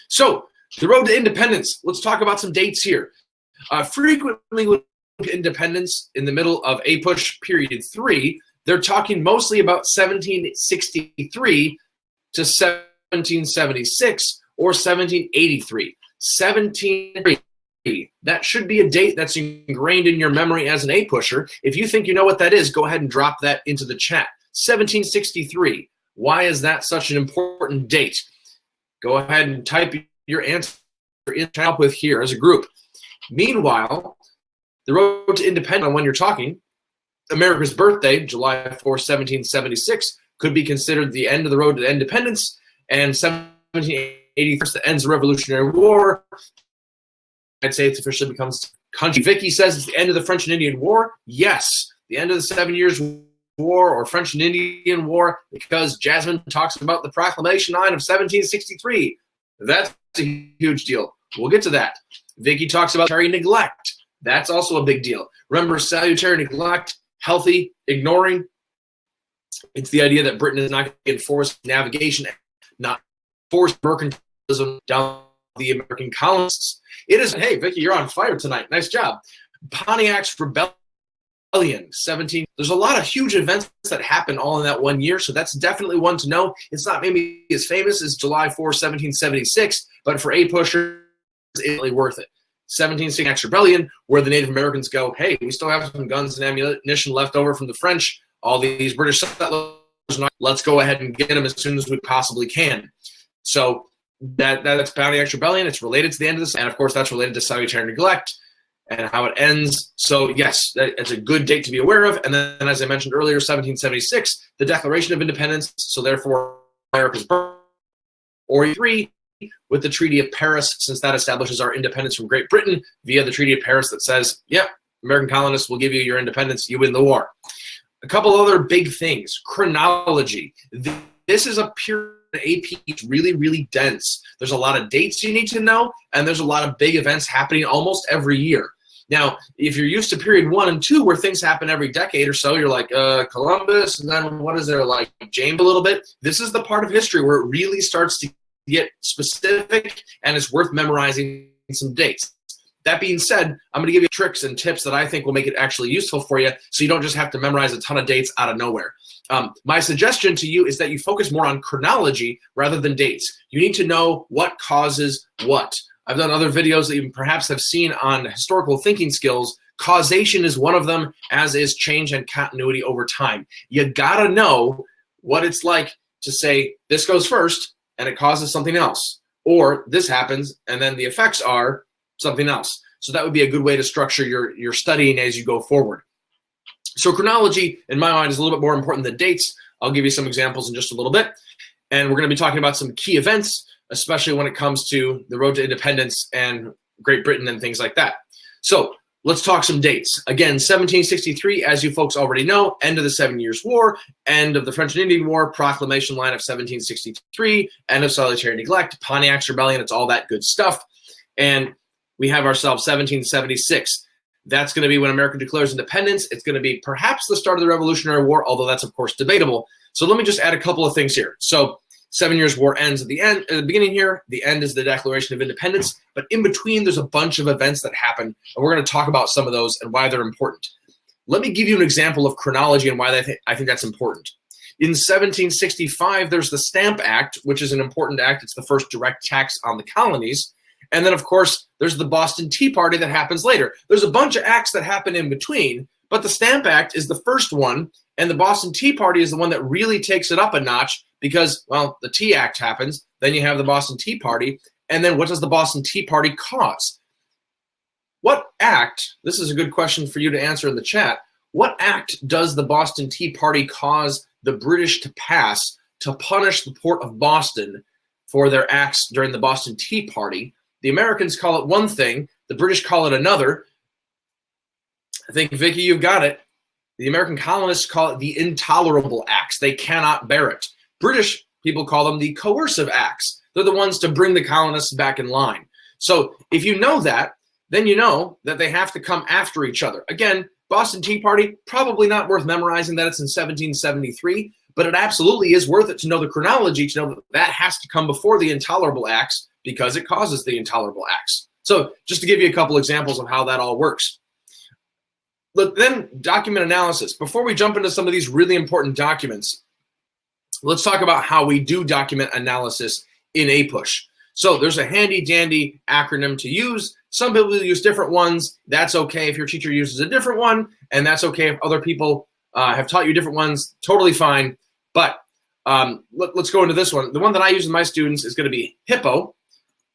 So the road to independence, let's talk about some dates here. Frequently with independence in the middle of APUSH period 3, they're talking mostly about 1763 to 1776 or 1783. 1783. That should be a date that's ingrained in your memory as an APUSHer. If you think you know what that is, go ahead and drop that into the chat. 1763. Why is that such an important date? Go ahead and type your answer in chat with here as a group. Meanwhile, the road to independence, when you're talking, America's birthday, July 4, 1776, could be considered the end of the road to independence, and 1783, that ends the Revolutionary War. The United States officially becomes country. Vicky says it's the end of the French and Indian War. Yes, the end of the 7 Years' War or French and Indian War, because Jasmine talks about the Proclamation Line of 1763. That's a huge deal. We'll get to that. Vicky talks about salutary neglect. That's also a big deal. Remember, salutary neglect, healthy, ignoring. It's the idea that Britain is not going to enforce navigation, not force mercantilism down the American colonists. It is, hey, Vicky, you're on fire tonight. Nice job. Pontiac's Rebellion, 17. There's a lot of huge events that happen all in that 1 year, so that's definitely one to know. It's not maybe as famous as July 4, 1776, but for APUSHers, it's really worth it. 1760 Rebellion, where the Native Americans go, hey, we still have some guns and ammunition left over from the French. All these British settlers, let's go ahead and get them as soon as we possibly can. So that's Pontiac's Rebellion. It's related to the end of this, and of course that's related to salutary neglect and how it ends. So yes, it's a good date to be aware of. And then, as I mentioned earlier, 1776, the Declaration of Independence. So therefore, America's birth, or 3, with the Treaty of Paris, since that establishes our independence from Great Britain via the Treaty of Paris that says, yep, American colonists will give you your independence, you win the war. A couple other big things. Chronology. This is a period AP, it's really, really dense. There's a lot of dates you need to know, and there's a lot of big events happening almost every year. Now, if you're used to period 1 and 2, where things happen every decade or so, you're like, Columbus, and then what is there, like James a little bit? This is the part of history where it really starts to get specific, and it's worth memorizing some dates. That being said, I'm going to give you tricks and tips that I think will make it actually useful for you, so you don't just have to memorize a ton of dates out of nowhere. My suggestion to you is that you focus more on chronology rather than dates. You need to know what causes what. I've done other videos that you perhaps have seen on historical thinking skills. Causation is one of them, as is change and continuity over time. You got to know what it's like to say this goes first and it causes something else, or this happens and then the effects are something else. So that would be a good way to structure your studying as you go forward. So chronology, in my mind, is a little bit more important than dates. I'll give you some examples in just a little bit. And we're going to be talking about some key events, especially when it comes to the road to independence and Great Britain and things like that. So let's talk some dates. Again, 1763, as you folks already know, end of the 7 Years' War, end of the French and Indian War, Proclamation Line of 1763, end of salutary neglect, Pontiac's Rebellion, it's all that good stuff. And we have ourselves 1776. That's going to be when America declares independence. It's going to be perhaps the start of the Revolutionary War, although that's, of course, debatable. So let me just add a couple of things here. So 7 Years' War ends at the beginning here. The end is the Declaration of Independence. But in between, there's a bunch of events that happen, and we're going to talk about some of those and why they're important. Let me give you an example of chronology and why I think that's important. In 1765, there's the Stamp Act, which is an important act. It's the first direct tax on the colonies. And then, of course, there's the Boston Tea Party that happens later. There's a bunch of acts that happen in between, but the Stamp Act is the first one, and the Boston Tea Party is the one that really takes it up a notch because, well, the Tea Act happens, then you have the Boston Tea Party, and then what does the Boston Tea Party cause? What act, this is a good question for you to answer in the chat, what act does the Boston Tea Party cause the British to pass to punish the Port of Boston for their acts during the Boston Tea Party? The Americans call it one thing. The British call it another. I think, Vicky, you've got it. The American colonists call it the Intolerable Acts. They cannot bear it. British people call them the Coercive Acts. They're the ones to bring the colonists back in line. So if you know that, then you know that they have to come after each other. Again, Boston Tea Party, probably not worth memorizing that it's in 1773, but it absolutely is worth it to know the chronology, to know that that has to come before the Intolerable Acts, because it causes the intolerable acts. So just to give you a couple examples of how that all works. Look, then document analysis. Before we jump into some of these really important documents, let's talk about how we do document analysis in APUSH. So there's a handy dandy acronym to use. Some people use different ones. That's okay if your teacher uses a different one, and that's okay if other people have taught you different ones. Totally fine. But let's go into this one. The one that I use with my students is going to be HIPPO.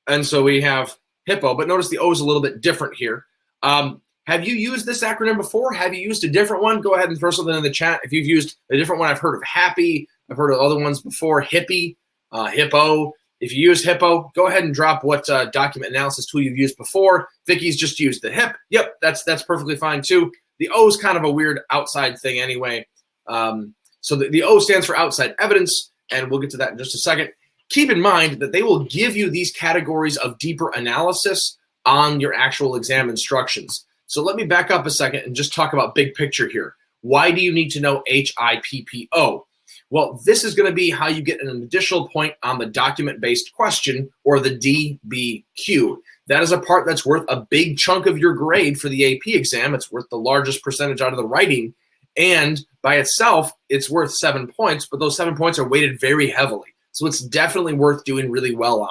And so we have HIPPO, but notice the O is a little bit different here. Have you used this acronym before? Have you used a different one? Go ahead and throw something in the chat. If you've used a different one, I've heard of HAPPY. I've heard of other ones before, HIPPY, HIPPO. If you use HIPPO, go ahead and drop what document analysis tool you've used before. Vicky's just used the HIP. Yep, that's perfectly fine too. The O is kind of a weird outside thing anyway. So the O stands for outside evidence, and we'll get to that in just a second. Keep in mind that they will give you these categories of deeper analysis on your actual exam instructions. So let me back up a second and just talk about big picture here. Why do you need to know HIPPO? Well, this is going to be how you get an additional point on the document-based question, or the DBQ. That is a part that's worth a big chunk of your grade for the AP exam. It's worth the largest percentage out of the writing. And by itself, it's worth 7 points, but those 7 points are weighted very heavily. So it's definitely worth doing really well on.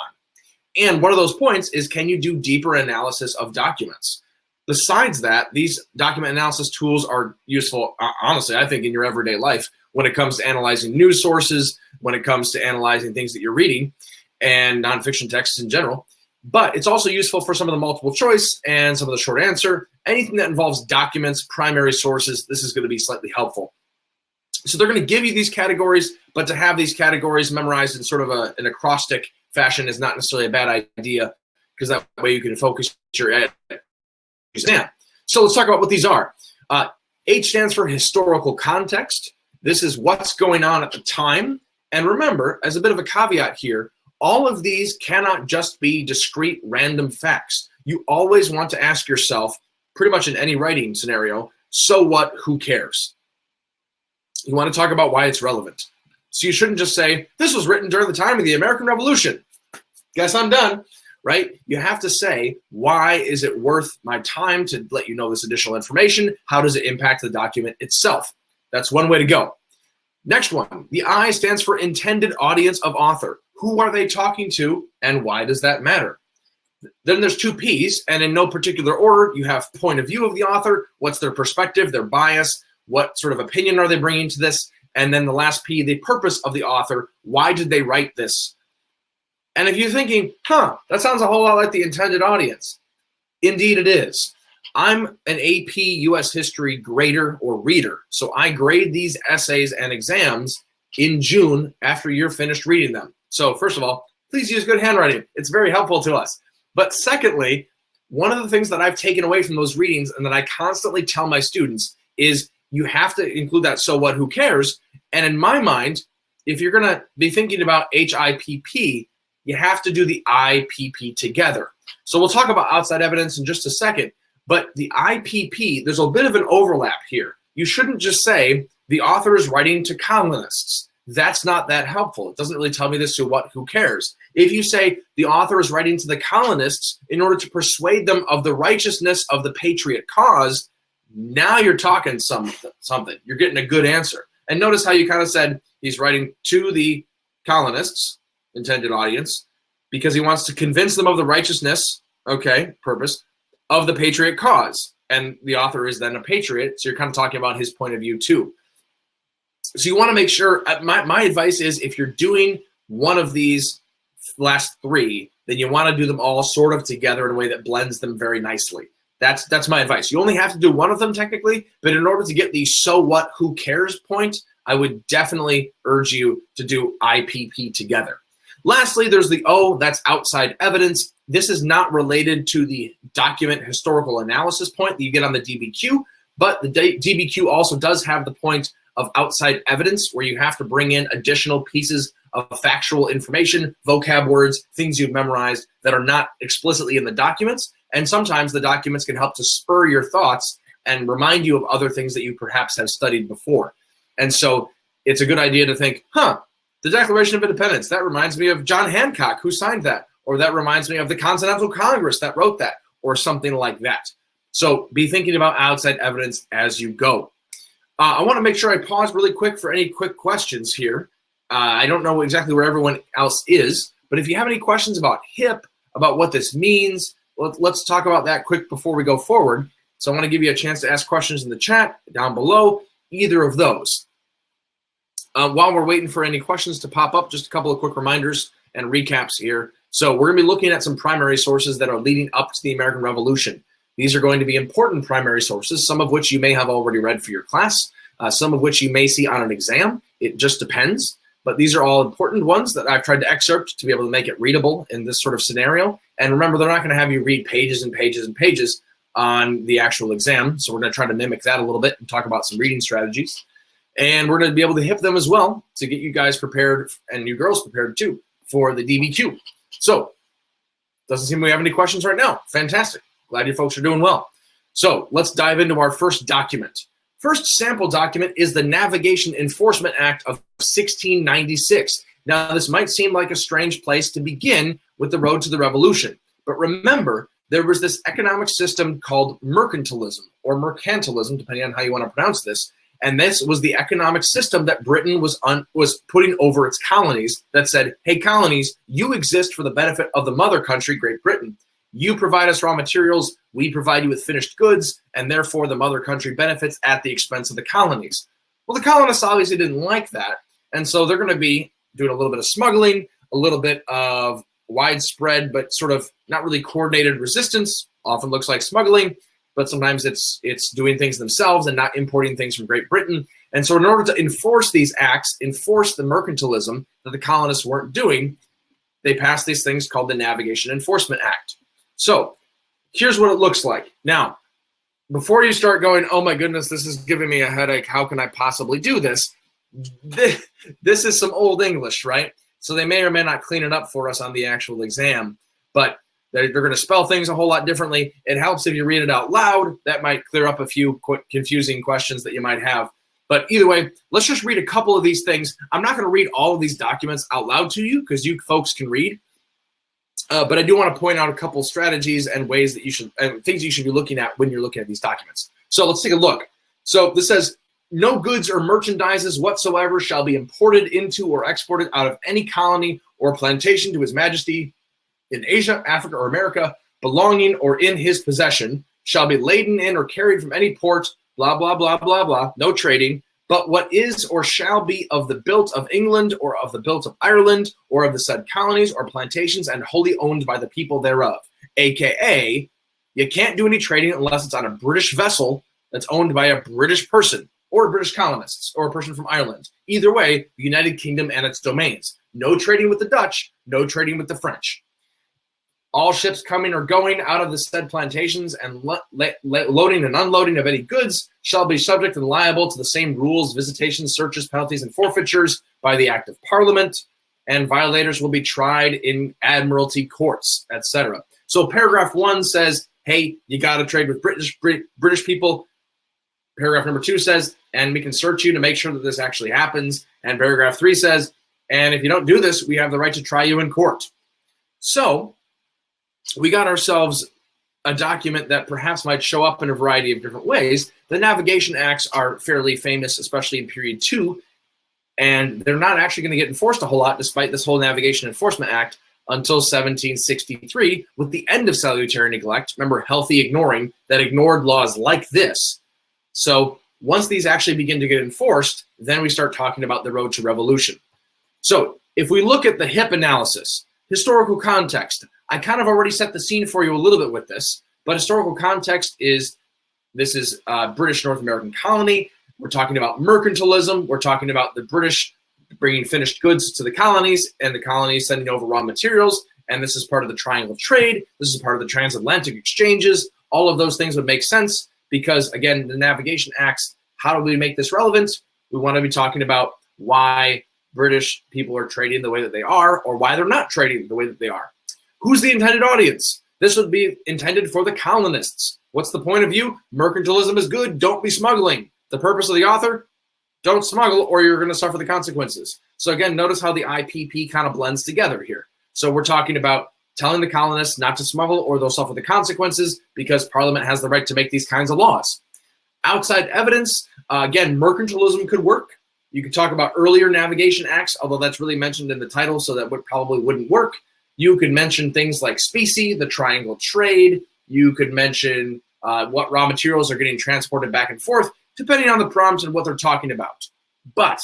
And one of those points is, can you do deeper analysis of documents? Besides that, these document analysis tools are useful, honestly, I think, in your everyday life when it comes to analyzing news sources, when it comes to analyzing things that you're reading, and nonfiction texts in general. But it's also useful for some of the multiple choice and some of the short answer. Anything that involves documents, primary sources, this is going to be slightly helpful. So they're going to give you these categories, but to have these categories memorized in sort of an acrostic fashion is not necessarily a bad idea, because that way you can focus your exam. So let's talk about what these are. H stands for historical context. This is what's going on at the time. And remember, as a bit of a caveat here, all of these cannot just be discrete random facts. You always want to ask yourself, pretty much in any writing scenario, so what, who cares? You want to talk about why it's relevant. So you shouldn't just say, this was written during the time of the American Revolution. Guess I'm done, right? You have to say, why is it worth my time to let you know this additional information? How does it impact the document itself? That's one way to go. Next one, the I stands for intended audience of author. Who are they talking to, and why does that matter? Then there's two P's, and in no particular order, you have point of view of the author, what's their perspective, their bias, what sort of opinion are they bringing to this, and then the last P, the purpose of the author, why did they write this? And if you're thinking, that sounds a whole lot like the intended audience. Indeed it is. I'm an AP US History grader or reader, so I grade these essays and exams in June after you're finished reading them. So first of all, please use good handwriting. It's very helpful to us. But secondly, one of the things that I've taken away from those readings and that I constantly tell my students is you have to include that so what, who cares? And in my mind, if you're going to be thinking about HIPP, you have to do the IPP together. So we'll talk about outside evidence in just a second. But the IPP, there's a bit of an overlap here. You shouldn't just say the author is writing to colonists. That's not that helpful. It doesn't really tell me this, so what, who cares? If you say the author is writing to the colonists in order to persuade them of the righteousness of the patriot cause, now you're talking something. You're getting a good answer. And notice how you kind of said he's writing to the colonists, intended audience, because he wants to convince them of the righteousness, purpose, of the patriot cause. And the author is then a patriot, so you're kind of talking about his point of view too. So you want to make sure, my advice is if you're doing one of these last three, then you want to do them all sort of together in a way that blends them very nicely. That's my advice. You only have to do one of them technically, but in order to get the so what, who cares point, I would definitely urge you to do IPP together. Lastly, there's the O, that's outside evidence. This is not related to the document historical analysis point that you get on the DBQ, but the DBQ also does have the point of outside evidence where you have to bring in additional pieces of factual information, vocab words, things you've memorized that are not explicitly in the documents. And sometimes the documents can help to spur your thoughts and remind you of other things that you perhaps have studied before. And so it's a good idea to think, the Declaration of Independence, that reminds me of John Hancock, who signed that. or that reminds me of the Continental Congress that wrote that, or something like that. So be thinking about outside evidence as you go. I want to make sure I pause really quick for any quick questions here. I don't know exactly where everyone else is, but if you have any questions about HIP, about what this means, let's talk about that quick before we go forward. So I want to give you a chance to ask questions in the chat down below, either of those. While we're waiting for any questions to pop up, just a couple of quick reminders and recaps here. So we're going to be looking at some primary sources that are leading up to the American Revolution. These are going to be important primary sources, some of which you may have already read for your class, some of which you may see on an exam. It just depends. But these are all important ones that I've tried to excerpt to be able to make it readable in this sort of scenario. And remember, they're not going to have you read pages and pages and pages on the actual exam. So we're going to try to mimic that a little bit and talk about some reading strategies. And we're going to be able to hip them as well to get you guys prepared, and you girls prepared too, for the DBQ. So doesn't seem we have any questions right now. Fantastic. Glad you folks are doing well. So let's dive into our first document. First sample document is the Navigation Enforcement Act of 1696. Now, this might seem like a strange place to begin with the road to the revolution, but remember, there was this economic system called mercantilism, or mercantilism, depending on how you want to pronounce this, and this was the economic system that Britain was putting over its colonies that said, hey, colonies, you exist for the benefit of the mother country, Great Britain. You provide us raw materials, we provide you with finished goods, and therefore the mother country benefits at the expense of the colonies. Well, the colonists obviously didn't like that, and so they're going to be doing a little bit of smuggling, a little bit of widespread but sort of not really coordinated resistance, often looks like smuggling, but sometimes it's doing things themselves and not importing things from Great Britain. And so in order to enforce these acts, enforce the mercantilism that the colonists weren't doing, they passed these things called the Navigation Enforcement Act. So here's what it looks like. Now, before you start going, oh my goodness, this is giving me a headache, how can I possibly do this? This is some old English, right? So they may or may not clean it up for us on the actual exam, but they're going to spell things a whole lot differently. It helps if you read it out loud. That might clear up a few confusing questions that you might have. But either way, let's just read a couple of these things. I'm not going to read all of these documents out loud to you because you folks can read. But I do want to point out a couple strategies and ways that you should, and things you should be looking at when you're looking at these documents. So let's take a look. So this says, no goods or merchandises whatsoever shall be imported into or exported out of any colony or plantation to His Majesty in Asia, Africa, or America, belonging or in his possession, shall be laden in or carried from any port, blah, blah, blah, blah, blah, no trading, but what is or shall be of the built of England or of the built of Ireland or of the said colonies or plantations and wholly owned by the people thereof. AKA, you can't do any trading unless it's on a British vessel that's owned by a British person or British colonists or a person from Ireland. Either way, the United Kingdom and its domains. No trading with the Dutch, no trading with the French. All ships coming or going out of the said plantations and loading and unloading of any goods shall be subject and liable to the same rules, visitations, searches, penalties, and forfeitures by the Act of Parliament, and violators will be tried in admiralty courts, etc. So paragraph 1 says, hey, you got to trade with British people. Paragraph number 2 says, and we can search you to make sure that this actually happens. And paragraph 3 says, and if you don't do this, we have the right to try you in court. So we got ourselves a document that perhaps might show up in a variety of different ways. The Navigation Acts are fairly famous, especially in period 2, and they're not actually going to get enforced a whole lot despite this whole Navigation Enforcement Act until 1763 with the end of salutary neglect. Remember, healthy ignoring that ignored laws like this. So once these actually begin to get enforced, then we start talking about the road to revolution. So if we look at the HIP analysis, historical context, I kind of already set the scene for you a little bit with this, but historical context is, this is British North American colony. We're talking about mercantilism. We're talking about the British bringing finished goods to the colonies and the colonies sending over raw materials. And this is part of the triangle trade. This is part of the transatlantic exchanges. All of those things would make sense because, again, the Navigation Acts, how do we make this relevant? We want to be talking about why British people are trading the way that they are or why they're not trading the way that they are. Who's the intended audience? This would be intended for the colonists. What's the point of view? Mercantilism is good. Don't be smuggling. The purpose of the author? Don't smuggle or you're going to suffer the consequences. So again, notice how the IPP kind of blends together here. So we're talking about telling the colonists not to smuggle or they'll suffer the consequences because Parliament has the right to make these kinds of laws. Outside evidence, again, mercantilism could work. You could talk about earlier navigation acts, although that's really mentioned in the title, so that probably wouldn't work. You could mention things like specie, the triangle trade. You could mention what raw materials are getting transported back and forth, depending on the prompt and what they're talking about. But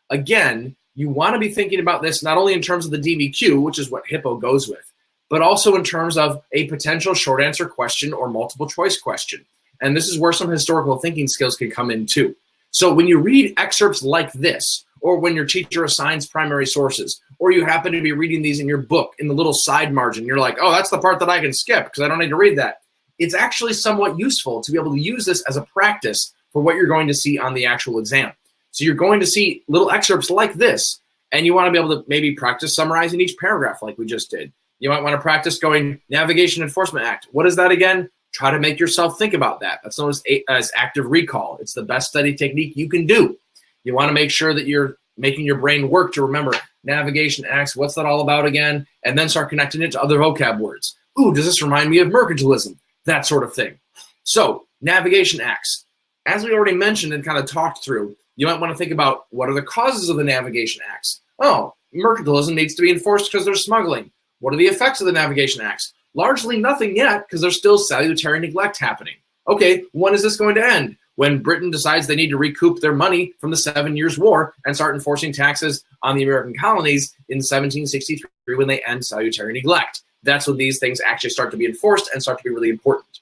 again, you want to be thinking about this not only in terms of the DBQ, which is what HIPPO goes with, but also in terms of a potential short answer question or multiple choice question. And this is where some historical thinking skills can come in too. So when you read excerpts like this, or when your teacher assigns primary sources, or you happen to be reading these in your book in the little side margin, you're like, oh, that's the part that I can skip because I don't need to read that. It's actually somewhat useful to be able to use this as a practice for what you're going to see on the actual exam. So you're going to see little excerpts like this, and you want to be able to maybe practice summarizing each paragraph like we just did. You might want to practice going Navigation Enforcement Act. What is that again? Try to make yourself think about that. That's known as active recall. It's the best study technique you can do. You want to make sure that you're making your brain work to remember navigation acts, what's that all about again, and then start connecting it to other vocab words. Ooh, does this remind me of mercantilism? That sort of thing. So, navigation acts. As we already mentioned and kind of talked through, you might want to think about what are the causes of the navigation acts. Oh, mercantilism needs to be enforced because there's smuggling. What are the effects of the navigation acts? Largely nothing yet because there's still salutary neglect happening. Okay, when is this going to end? When Britain decides they need to recoup their money from the 7 Years' War and start enforcing taxes on the American colonies in 1763 when they end salutary neglect. That's when these things actually start to be enforced and start to be really important.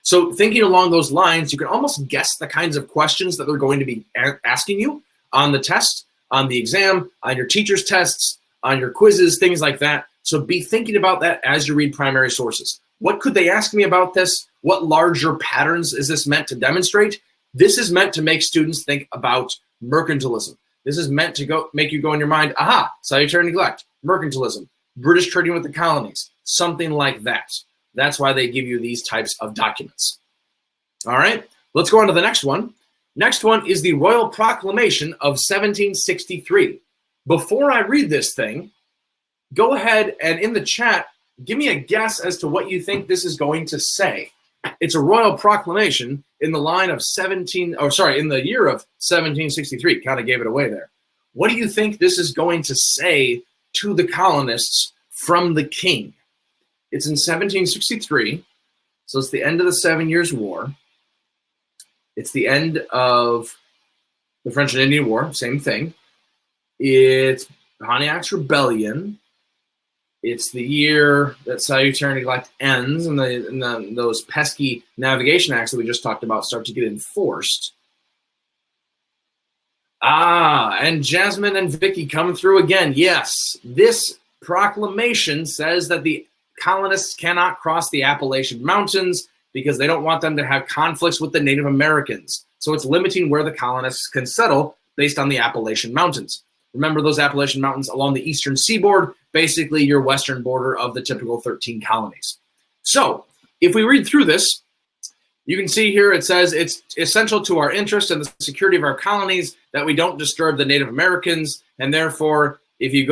So thinking along those lines, you can almost guess the kinds of questions that they're going to be asking you on the test, on the exam, on your teacher's tests, on your quizzes, things like that. So be thinking about that as you read primary sources. What could they ask me about this? What larger patterns is this meant to demonstrate? This is meant to make students think about mercantilism. This is meant to make you go in your mind, aha, salutary neglect, mercantilism, British trading with the colonies, something like that. That's why they give you these types of documents. All right, let's go on to the next one. Next one is the Royal Proclamation of 1763. Before I read this thing, go ahead and in the chat, give me a guess as to what you think this is going to say. It's a royal proclamation in the line of in the year of 1763. Kind of gave it away there. What do you think this is going to say to the colonists from the king? It's in 1763, so it's the end of the 7 Years' War. It's the end of the French and Indian War, same thing. It's Pontiac's Rebellion. It's the year that salutary neglect ends and those pesky navigation acts that we just talked about start to get enforced. And Jasmine and Vicky come through again. Yes, this proclamation says that the colonists cannot cross the Appalachian Mountains because they don't want them to have conflicts with the Native Americans. So it's limiting where the colonists can settle based on the Appalachian Mountains. Remember those Appalachian Mountains along the eastern seaboard, basically your western border of the typical 13 colonies. So if we read through this, you can see here it says it's essential to our interest and the security of our colonies that we don't disturb the Native Americans, and therefore if you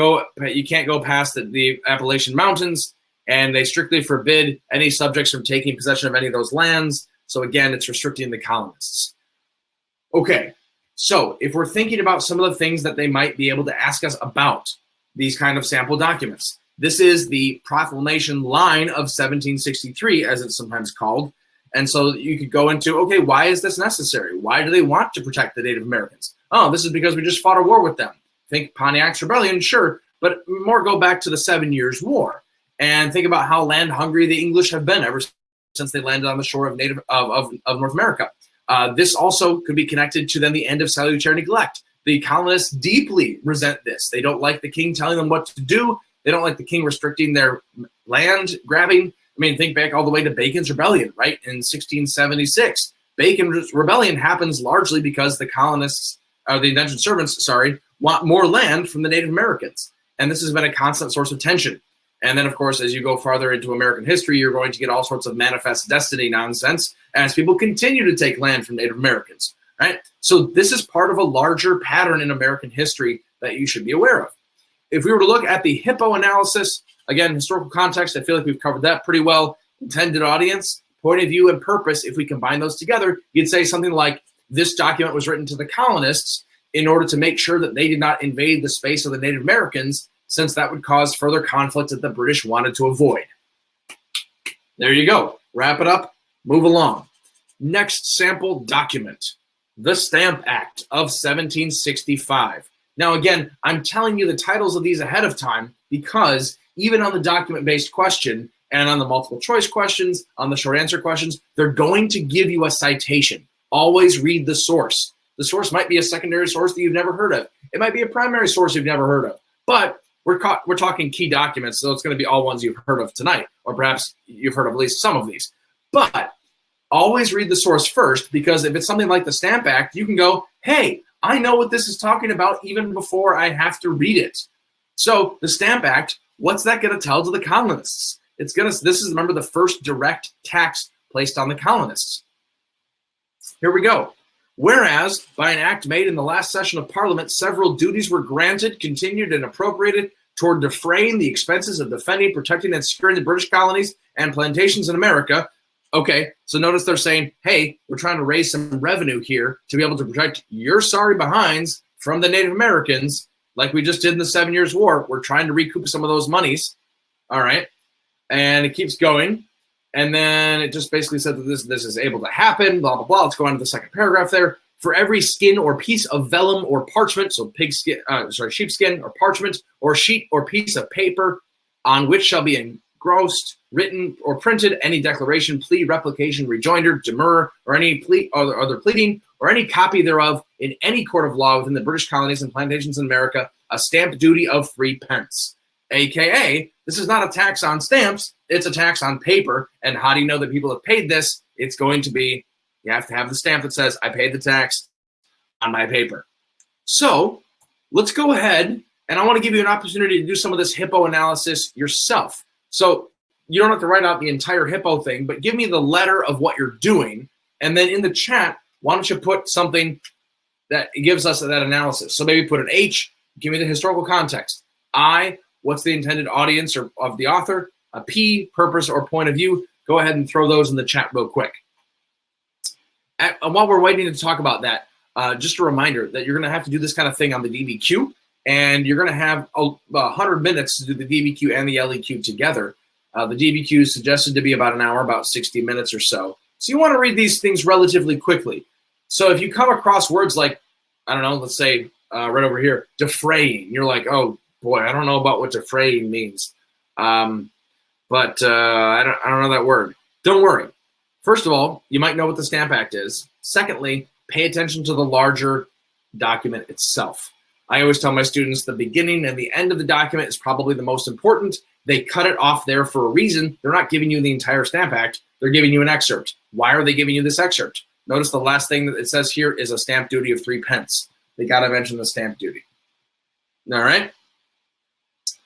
can't go past the Appalachian Mountains, and they strictly forbid any subjects from taking possession of any of those lands. So again, it's restricting the colonists. Okay, so if we're thinking about some of the things that they might be able to ask us about these kind of sample documents, this is the proclamation line of 1763, as it's sometimes called. And so you could go into, okay, why is this necessary? Why do they want to protect the Native Americans? Oh, this is because we just fought a war with them. Think Pontiac's Rebellion, sure, but more go back to the 7 Years' War. And think about how land hungry the English have been ever since they landed on the shore of North America. This also could be connected to then the end of salutary neglect. The colonists deeply resent this. They don't like the king telling them what to do. They don't like the king restricting their land grabbing. I mean, think back all the way to Bacon's Rebellion, right? In 1676. Bacon's Rebellion happens largely because the colonists, or the indentured servants, want more land from the Native Americans. And this has been a constant source of tension. And then, of course, as you go farther into American history, you're going to get all sorts of manifest destiny nonsense as people continue to take land from Native Americans, right? So this is part of a larger pattern in American history that you should be aware of. If we were to look at the HIPPO analysis, Again, historical context, I feel like we've covered that pretty well. Intended audience, point of view, and purpose, if we combine those together, you'd say something like, this document was written to the colonists in order to make sure that they did not invade the space of the Native Americans, since that would cause further conflict that the British wanted to avoid. There you go. Wrap it up. Move along. Next sample document, the Stamp Act of 1765. Now, again, I'm telling you the titles of these ahead of time because even on the document-based question and on the multiple choice questions, on the short answer questions, they're going to give you a citation. Always read the source. The source might be a secondary source that you've never heard of. It might be a primary source you've never heard of. But we're talking key documents, so it's going to be all ones you've heard of tonight, or perhaps you've heard of at least some of these. But always read the source first, because if it's something like the Stamp Act, you can go, hey, I know what this is talking about even before I have to read it. So the Stamp Act, what's that going to tell to the colonists? This is, remember, the first direct tax placed on the colonists. Here we go. Whereas, by an act made in the last session of Parliament, several duties were granted, continued, and appropriated toward defraying the expenses of defending, protecting, and securing the British colonies and plantations in America. Okay, so notice they're saying, hey, we're trying to raise some revenue here to be able to protect your sorry behinds from the Native Americans, like we just did in the 7 Years' War. We're trying to recoup some of those monies. All right, and it keeps going. And then it just basically said that this is able to happen, blah, blah, blah. Let's go on to the second paragraph there. For every skin or piece of vellum or parchment, so sheepskin or parchment, or sheet or piece of paper on which shall be engrossed, written, or printed any declaration, plea, replication, rejoinder, demur, or any plea or other pleading, or any copy thereof in any court of law within the British colonies and plantations in America, a stamp duty of 3 pence. AKA, this is not a tax on stamps, it's a tax on paper. And how do you know that people have paid this? It's going to be, you have to have the stamp that says, I paid the tax on my paper. So let's go ahead, and I want to give you an opportunity to do some of this HIPPO analysis yourself. So you don't have to write out the entire HIPPO thing, but give me the letter of what you're doing. And then in the chat, why don't you put something that gives us that analysis? So maybe put an H, give me the historical context. I, what's the intended audience or of the author? A P, purpose or point of view. Go ahead and throw those in the chat real quick. While we're waiting to talk about that, just a reminder that you're going to have to do this kind of thing on the DBQ, and you're going to have 100 minutes to do the DBQ and the LEQ together. The DBQ is suggested to be about an hour, about 60 minutes or so. So you want to read these things relatively quickly. So if you come across words like, I don't know, let's say right over here, defraying, you're like, oh boy, I don't know about what defraying means. But I don't know that word. Don't worry. First of all, you might know what the Stamp Act is. Secondly, pay attention to the larger document itself. I always tell my students the beginning and the end of the document is probably the most important. They cut it off there for a reason. They're not giving you the entire Stamp Act. They're giving you an excerpt. Why are they giving you this excerpt? Notice the last thing that it says here is a stamp duty of 3 pence. They got to mention the stamp duty. All right.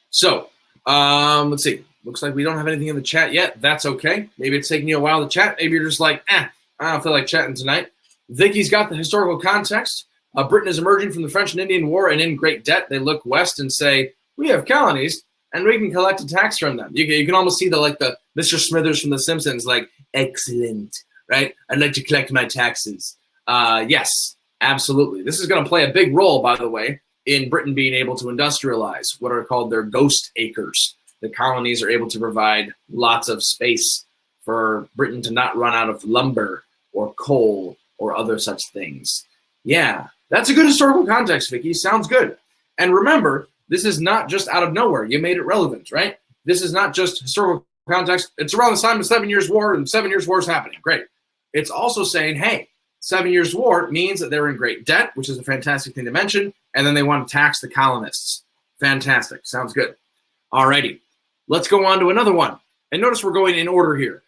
So let's see. Looks like we don't have anything in the chat yet. That's okay. Maybe it's taking you a while to chat. Maybe you're just like, I don't feel like chatting tonight. Vicky's got the historical context. Britain is emerging from the French and Indian War and in great debt. They look west and say, we have colonies and we can collect a tax from them. You can almost see the Mr. Smithers from The Simpsons, like, excellent, right? I'd like to collect my taxes. Yes, absolutely. This is going to play a big role, by the way, in Britain being able to industrialize what are called their ghost acres. The colonies are able to provide lots of space for Britain to not run out of lumber or coal or other such things. Yeah, that's a good historical context, Vicky. Sounds good. And remember, this is not just out of nowhere. You made it relevant, right? This is not just historical context. It's around the time of 7 Years' War, and 7 Years' War is happening. Great. It's also saying, hey, 7 Years' War means that they're in great debt, which is a fantastic thing to mention, and then they want to tax the colonists. Fantastic. Sounds good. All righty. Let's go on to another one. And notice we're going in order here.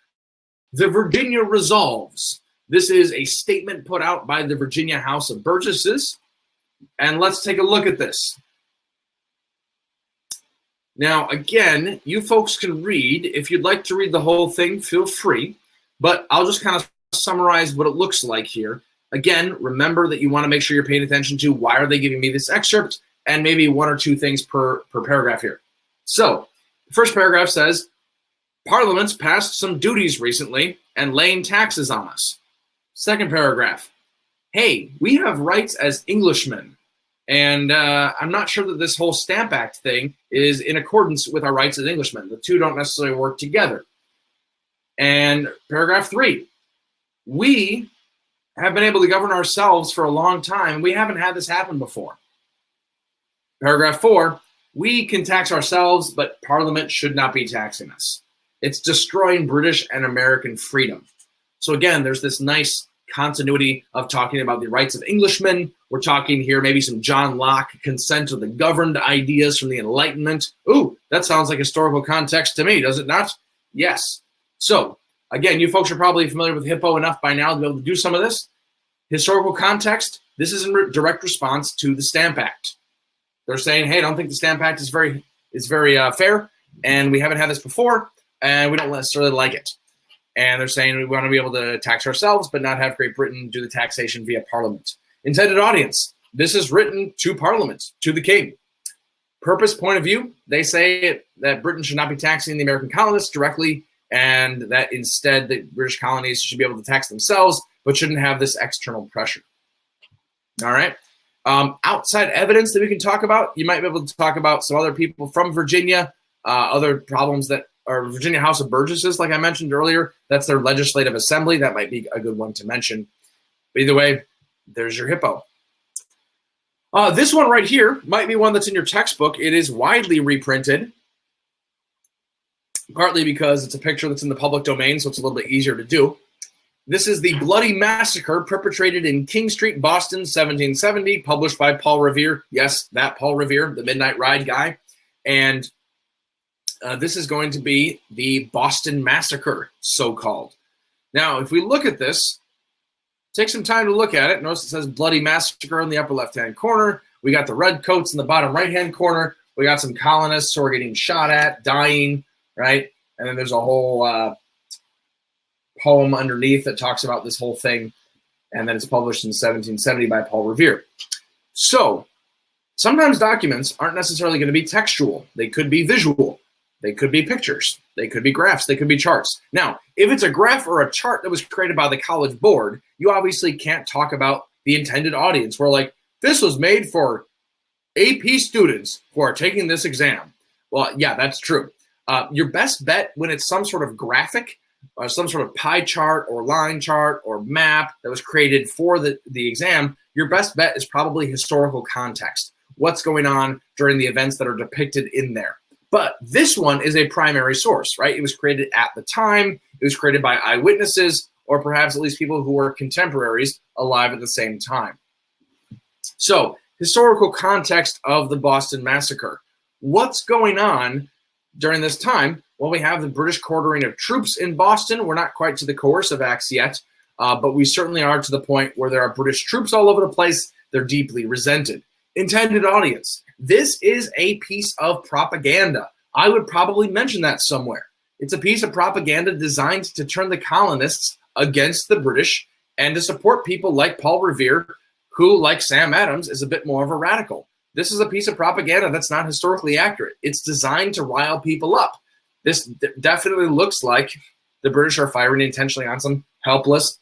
The Virginia Resolves. This is a statement put out by the Virginia House of Burgesses. And let's take a look at this. Now, again, you folks can read. If you'd like to read the whole thing, feel free. But I'll just kind of summarize what it looks like here. Again, remember that you want to make sure you're paying attention to why are they giving me this excerpt, and maybe 1 or 2 things per paragraph here. So, First paragraph says, Parliament's passed some duties recently and laying taxes on us. Second paragraph, hey, we have rights as Englishmen, and I'm not sure that this whole Stamp Act thing is in accordance with our rights as Englishmen. The two don't necessarily work together. And paragraph 3, we have been able to govern ourselves for a long time. We haven't had this happen before. Paragraph 4, we can tax ourselves, but Parliament should not be taxing us. It's destroying British and American freedom. So again, there's this nice continuity of talking about the rights of Englishmen. We're talking here maybe some John Locke consent of the governed ideas from the Enlightenment. Ooh, that sounds like historical context to me, does it not? Yes. So again, you folks are probably familiar with HIPPO enough by now to be able to do some of this. Historical context, this is in direct response to the Stamp Act. They're saying, hey, I don't think the Stamp Act is very fair, and we haven't had this before, and we don't necessarily like it. And they're saying we want to be able to tax ourselves, but not have Great Britain do the taxation via Parliament. Intended audience, this is written to Parliament, to the King. Purpose, point of view, they say that Britain should not be taxing the American colonists directly, and that instead the British colonies should be able to tax themselves, but shouldn't have this external pressure. All right. Outside evidence that we can talk about, you might be able to talk about some other people from Virginia, other problems that are Virginia House of Burgesses, like I mentioned earlier. That's their legislative assembly. That might be a good one to mention. But either way, there's your HIPPO. This one right here might be one that's in your textbook. It is widely reprinted, partly because it's a picture that's in the public domain, so it's a little bit easier to do. This is the Bloody Massacre perpetrated in King Street, Boston, 1770, published by Paul Revere. Yes, that Paul Revere, the Midnight Ride guy. And this is going to be the Boston Massacre, so-called. Now, if we look at this, take some time to look at it. Notice it says Bloody Massacre in the upper left-hand corner. We got the redcoats in the bottom right-hand corner. We got some colonists who are getting shot at, dying, right? And then there's a whole poem underneath that talks about this whole thing, and then it's published in 1770 by Paul Revere. So sometimes documents aren't necessarily going to be textual. They could be visual. They could be pictures. They could be graphs. They could be charts. Now, if it's a graph or a chart that was created by the College Board, you obviously can't talk about the intended audience. We're like, this was made for AP students who are taking this exam. Well, yeah, that's true. Your best bet when it's some sort of graphic, or some sort of pie chart or line chart or map that was created for the exam, your best bet is probably historical context. What's going on during the events that are depicted in there. But this one is a primary source, right? It was created at the time. It was created by eyewitnesses, or perhaps at least people who were contemporaries alive at the same time. So, historical context of the Boston Massacre. What's going on during this time? Well, we have the British quartering of troops in Boston. We're not quite to the Coercive Acts yet, but we certainly are to the point where there are British troops all over the place. They're deeply resented. Intended audience. This is a piece of propaganda. I would probably mention that somewhere. It's a piece of propaganda designed to turn the colonists against the British and to support people like Paul Revere, who, like Sam Adams, is a bit more of a radical. This is a piece of propaganda that's not historically accurate. It's designed to rile people up. This definitely looks like the British are firing intentionally on some helpless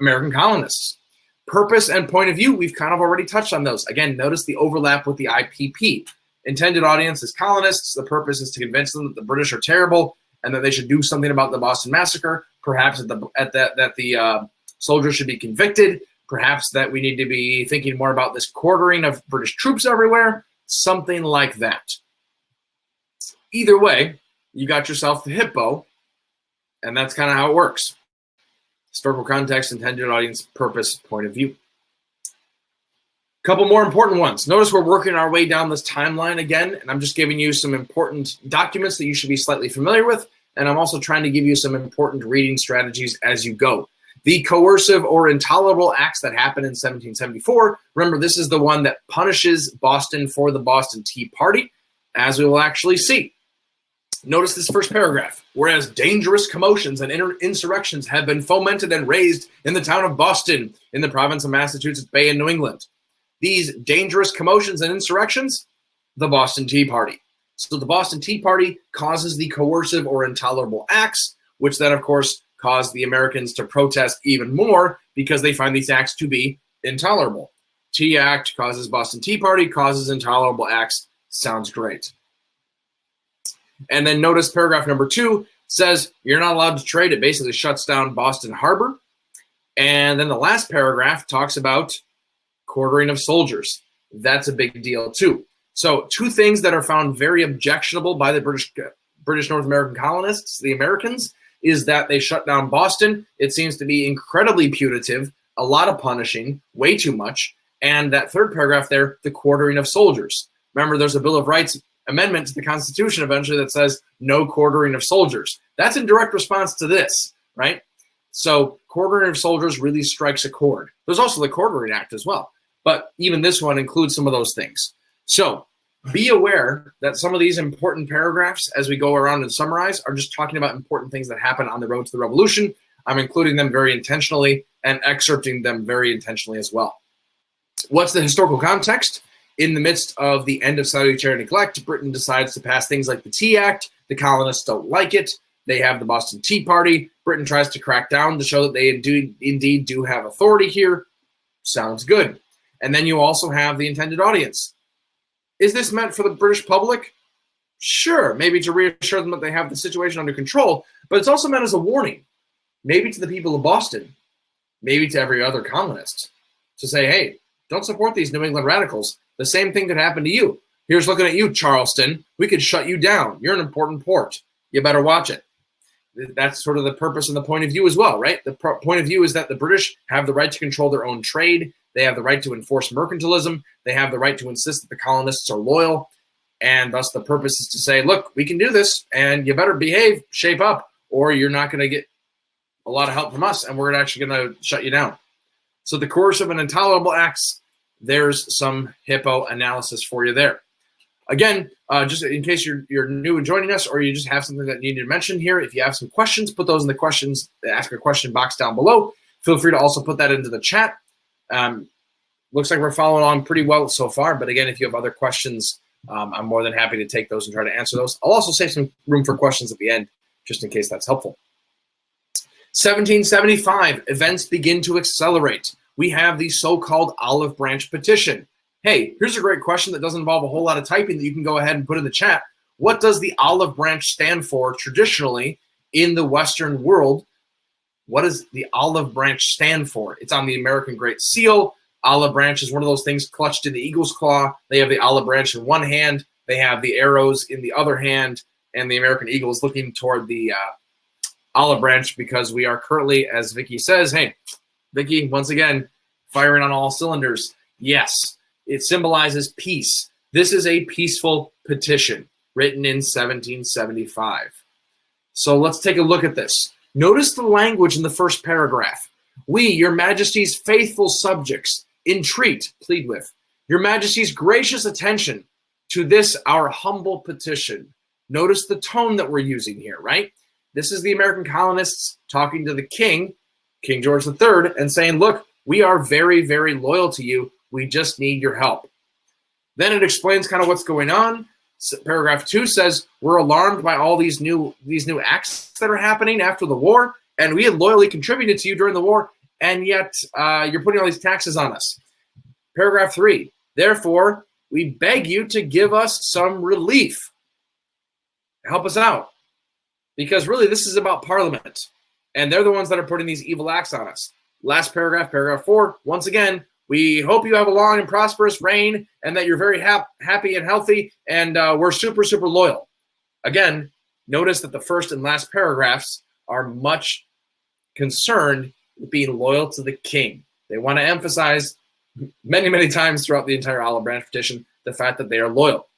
American colonists. Purpose and point of view, we've kind of already touched on those. Again, notice the overlap with the IPP. Intended audience is colonists. The purpose is to convince them that the British are terrible and that they should do something about the Boston Massacre. Perhaps that the soldiers should be convicted. Perhaps that we need to be thinking more about this quartering of British troops everywhere. Something like that. Either way, you got yourself the HIPPO, and that's kind of how it works. Historical context, intended audience, purpose, point of view. Couple more important ones. Notice we're working our way down this timeline again, and I'm just giving you some important documents that you should be slightly familiar with, and I'm also trying to give you some important reading strategies as you go. The coercive or intolerable acts that happened in 1774, remember this is the one that punishes Boston for the Boston Tea Party, as we will actually see. Notice this first paragraph. Whereas dangerous commotions and insurrections have been fomented and raised in the town of Boston, in the province of Massachusetts Bay in New England. These dangerous commotions and insurrections, the Boston Tea Party. So the Boston Tea Party causes the Coercive or Intolerable Acts, which then, of course, caused the Americans to protest even more because they find these acts to be intolerable. Tea Act causes Boston Tea Party, causes intolerable acts. Sounds great. And then notice paragraph number 2 says you're not allowed to trade. It basically shuts down Boston Harbor. And then the last paragraph talks about quartering of soldiers. That's a big deal too. So 2 things that are found very objectionable by the British North American colonists, the Americans, is that they shut down Boston. It seems to be incredibly punitive, a lot of punishing, way too much. And that 3rd paragraph there, the quartering of soldiers. Remember, there's a Bill of Rights amendment to the Constitution eventually that says no quartering of soldiers. That's in direct response to this, right? So quartering of soldiers really strikes a chord. There's also the Quartering Act as well. But even this one includes some of those things. So be aware that some of these important paragraphs, as we go around and summarize, are just talking about important things that happen on the road to the revolution. I'm including them very intentionally and excerpting them very intentionally as well. What's the historical context? In the midst of the end of salutary neglect, Britain decides to pass things like the Tea Act. The colonists don't like it. They have the Boston Tea Party. Britain tries to crack down to show that they indeed do have authority here. Sounds good. And then you also have the intended audience. Is this meant for the British public? Sure, maybe to reassure them that they have the situation under control, but it's also meant as a warning, maybe to the people of Boston, maybe to every other colonist, to say, hey, don't support these New England radicals. The same thing could happen to you. Here's looking at you, Charleston. We could shut you down. You're an important port. You better watch it. That's sort of the purpose and the point of view as well, right? The point of view is that the British have the right to control their own trade. They have the right to enforce mercantilism. They have the right to insist that the colonists are loyal. And thus the purpose is to say, look, we can do this, and you better behave, shape up, or you're not going to get a lot of help from us, and we're actually going to shut you down. So the coercive and intolerable acts, there's some HIPPO analysis for you there. Again, just in case you're new and joining us, or you just have something that you need to mention here, if you have some questions, put those in the questions, the ask a question box down below. Feel free to also put that into the chat. Looks like we're following along pretty well so far, but again, if you have other questions, I'm more than happy to take those and try to answer those. I'll also save some room for questions at the end, just in case that's helpful. 1775, events begin to accelerate. We have the so-called Olive Branch Petition. Hey, here's a great question that doesn't involve a whole lot of typing that you can go ahead and put in the chat. What does the olive branch stand for traditionally in the Western world? What does the olive branch stand for? It's on the American Great Seal. Olive branch is one of those things clutched in the eagle's claw. They have the olive branch in one hand. They have the arrows in the other hand. And the American eagle is looking toward the olive branch because we are currently, as Vicky says, hey, Vicky, once again, firing on all cylinders. Yes, it symbolizes peace. This is a peaceful petition written in 1775. So let's take a look at this. Notice the language in the first paragraph. We, your majesty's faithful subjects, entreat, plead with, your majesty's gracious attention to this, our humble petition. Notice the tone that we're using here, right? This is the American colonists talking to the king, King George III, and saying, look, we are very, very loyal to you. We just need your help. Then it explains kind of what's going on. Paragraph 2 says, we're alarmed by all these new acts that are happening after the war, and we had loyally contributed to you during the war, and yet you're putting all these taxes on us. Paragraph 3, therefore, we beg you to give us some relief. Help us out. Because really, this is about Parliament, and they're the ones that are putting these evil acts on us. Last paragraph, paragraph 4, once again, we hope you have a long and prosperous reign and that you're very happy and healthy, and we're super, super loyal. Again, notice that the first and last paragraphs are much concerned with being loyal to the king. They want to emphasize many, many times throughout the entire Olive Branch Petition the fact that they are loyal.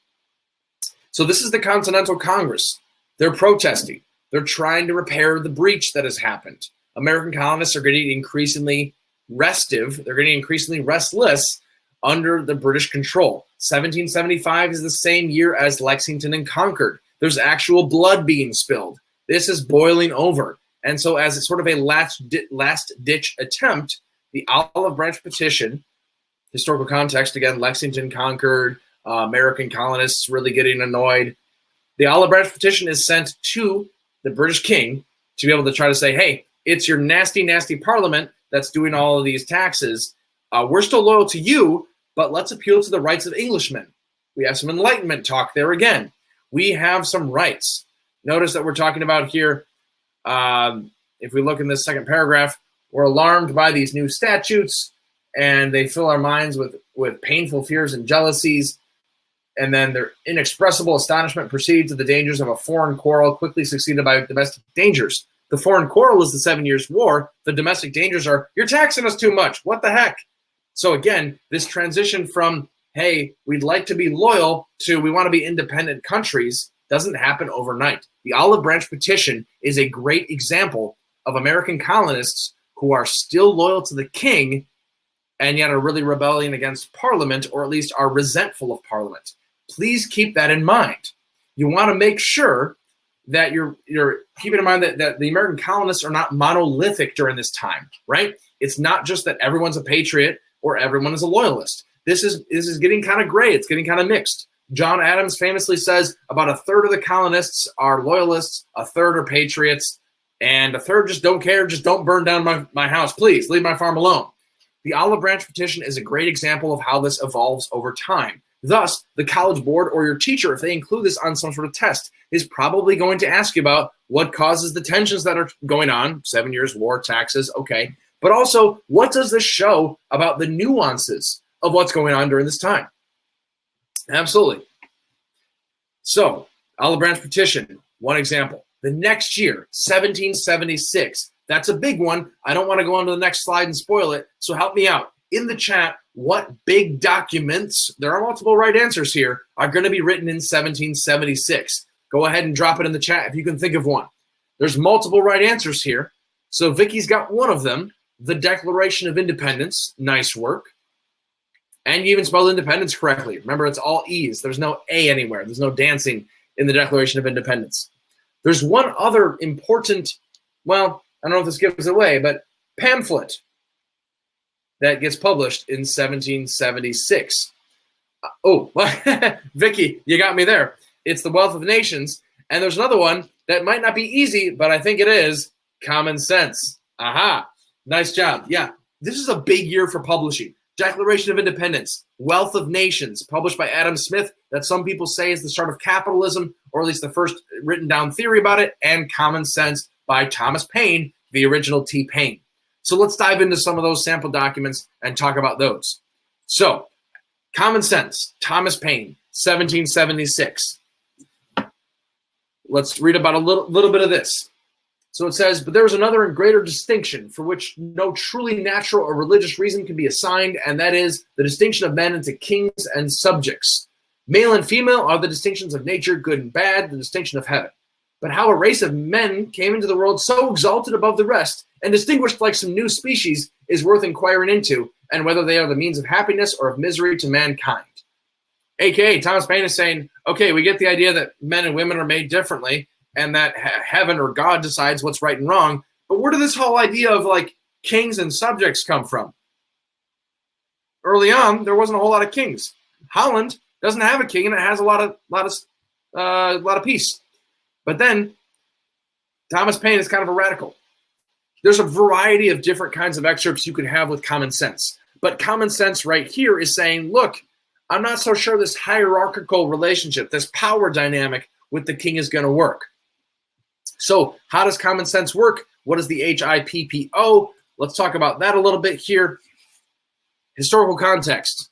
So this is the Continental Congress. They're protesting. They're trying to repair the breach that has happened. American colonists are getting increasingly restive. They're getting increasingly restless under the British control. 1775 is the same year as Lexington and Concord. There's actual blood being spilled. This is boiling over. And so as sort of a last-ditch attempt, the Olive Branch Petition, historical context, again, Lexington, Concord, American colonists really getting annoyed. The olive branch petition is sent to the British king to be able to try to say, hey, it's your nasty, nasty parliament that's doing all of these taxes. We're still loyal to you, but let's appeal to the rights of Englishmen. We have some Enlightenment talk there again. We have some rights. Notice that we're talking about here, if we look in this second paragraph, we're alarmed by these new statutes, and they fill our minds with painful fears and jealousies. And then their inexpressible astonishment proceeds to the dangers of a foreign quarrel, quickly succeeded by domestic dangers. The foreign quarrel is the 7 Years' War. The domestic dangers are, you're taxing us too much. What the heck? So again, this transition from, hey, we'd like to be loyal to we want to be independent countries doesn't happen overnight. The Olive Branch Petition is a great example of American colonists who are still loyal to the king and yet are really rebelling against Parliament, or at least are resentful of Parliament. Please keep that in mind. You want to make sure that you're keeping in mind that the American colonists are not monolithic during this time, right? It's not just that everyone's a patriot or everyone is a loyalist. This is getting kind of gray. It's getting kind of mixed. John Adams famously says about a third of the colonists are loyalists, a third are patriots, and a third just don't care, just don't burn down my house, please, leave my farm alone. The Olive Branch Petition is a great example of how this evolves over time. Thus, the college board or your teacher, if they include this on some sort of test, is probably going to ask you about what causes the tensions that are going on, 7 Years' War, taxes, okay, but also what does this show about the nuances of what's going on during this time? Absolutely. So, Olive Branch Petition, one example. The next year, 1776, that's a big one. I don't want to go on to the next slide and spoil it, so help me out. In the chat, what big documents, there are multiple right answers here, are going to be written in 1776? Go ahead and drop it in the chat if you can think of one. There's multiple right answers here. So Vicky's got one of them, the Declaration of Independence. Nice work. And you even spelled independence correctly. Remember, it's all E's. There's no A anywhere. There's no dancing in the Declaration of Independence. There's one other important, well, I don't know if this gives it away, but pamphlet that gets published in 1776. Oh, Vicky, you got me there. It's The Wealth of Nations. And there's another one that might not be easy, but I think it is, Common Sense. Aha, nice job. Yeah, this is a big year for publishing. Declaration of Independence, Wealth of Nations, published by Adam Smith, that some people say is the start of capitalism, or at least the first written down theory about it, and Common Sense by Thomas Paine, the original T. Paine. So let's dive into some of those sample documents and talk about those. So, Common Sense, Thomas Paine, 1776. Let's read about a little bit of this. So it says, but there is another and greater distinction for which no truly natural or religious reason can be assigned, and that is the distinction of men into kings and subjects. Male and female are the distinctions of nature, good and bad, the distinction of heaven. But how a race of men came into the world so exalted above the rest and distinguished like some new species is worth inquiring into, and whether they are the means of happiness or of misery to mankind. AKA, Thomas Paine is saying, okay, we get the idea that men and women are made differently and that heaven or God decides what's right and wrong, but where did this whole idea of like kings and subjects come from? Early on, there wasn't a whole lot of kings. Holland doesn't have a king, and it has a lot of peace. But then Thomas Paine is kind of a radical. There's a variety of different kinds of excerpts you could have with Common Sense. But Common Sense right here is saying, look, I'm not so sure this hierarchical relationship, this power dynamic with the king is going to work. So how does Common Sense work? What is the HIPPO? Let's talk about that a little bit here. Historical context.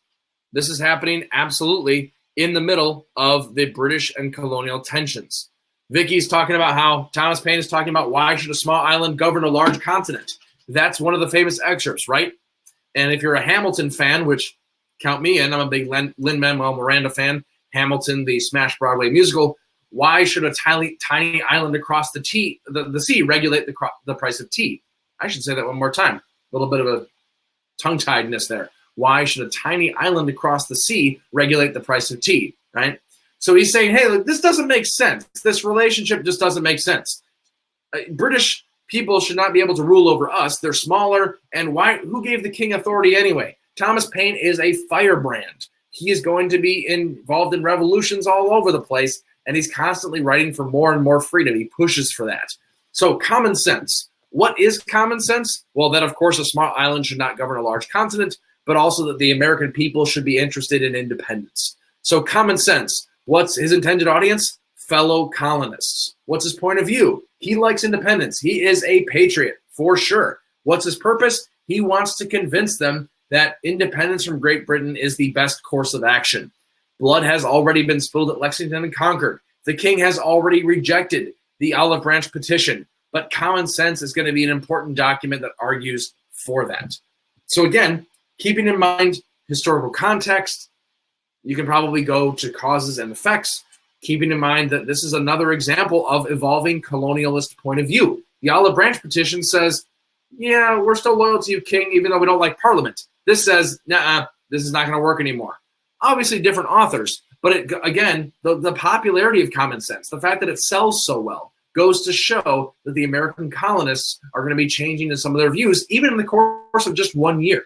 This is happening absolutely in the middle of the British and colonial tensions. Vicky's talking about how Thomas Paine is talking about why should a small island govern a large continent? That's one of the famous excerpts, right? And if you're a Hamilton fan, which count me in, I'm a big Lin-Manuel Miranda fan, Hamilton, the smash Broadway musical, why should a tiny island across the sea regulate the price of tea? I should say that one more time. A little bit of a tongue-tiedness there. Why should a tiny island across the sea regulate the price of tea, right? So he's saying, hey, look, this doesn't make sense. This relationship just doesn't make sense. British people should not be able to rule over us. They're smaller, and why? Who gave the king authority anyway? Thomas Paine is a firebrand. He is going to be involved in revolutions all over the place, and he's constantly writing for more and more freedom. He pushes for that. So common sense. What is common sense? Well, that, of course, a small island should not govern a large continent, but also that the American people should be interested in independence. So common sense. What's his intended audience? Fellow colonists. What's his point of view? He likes independence. He is a patriot, for sure. What's his purpose? He wants to convince them that independence from Great Britain is the best course of action. Blood has already been spilled at Lexington and Concord. The king has already rejected the Olive Branch Petition, but common sense is going to be an important document that argues for that. So again, keeping in mind historical context, you can probably go to causes and effects, keeping in mind that this is another example of evolving colonialist point of view. The Olive Branch Petition says, yeah, we're still loyal to you, king, even though we don't like Parliament. This says, nah, this is not going to work anymore. Obviously different authors, but again, the popularity of common sense, the fact that it sells so well, goes to show that the American colonists are going to be changing in some of their views, even in the course of just 1 year.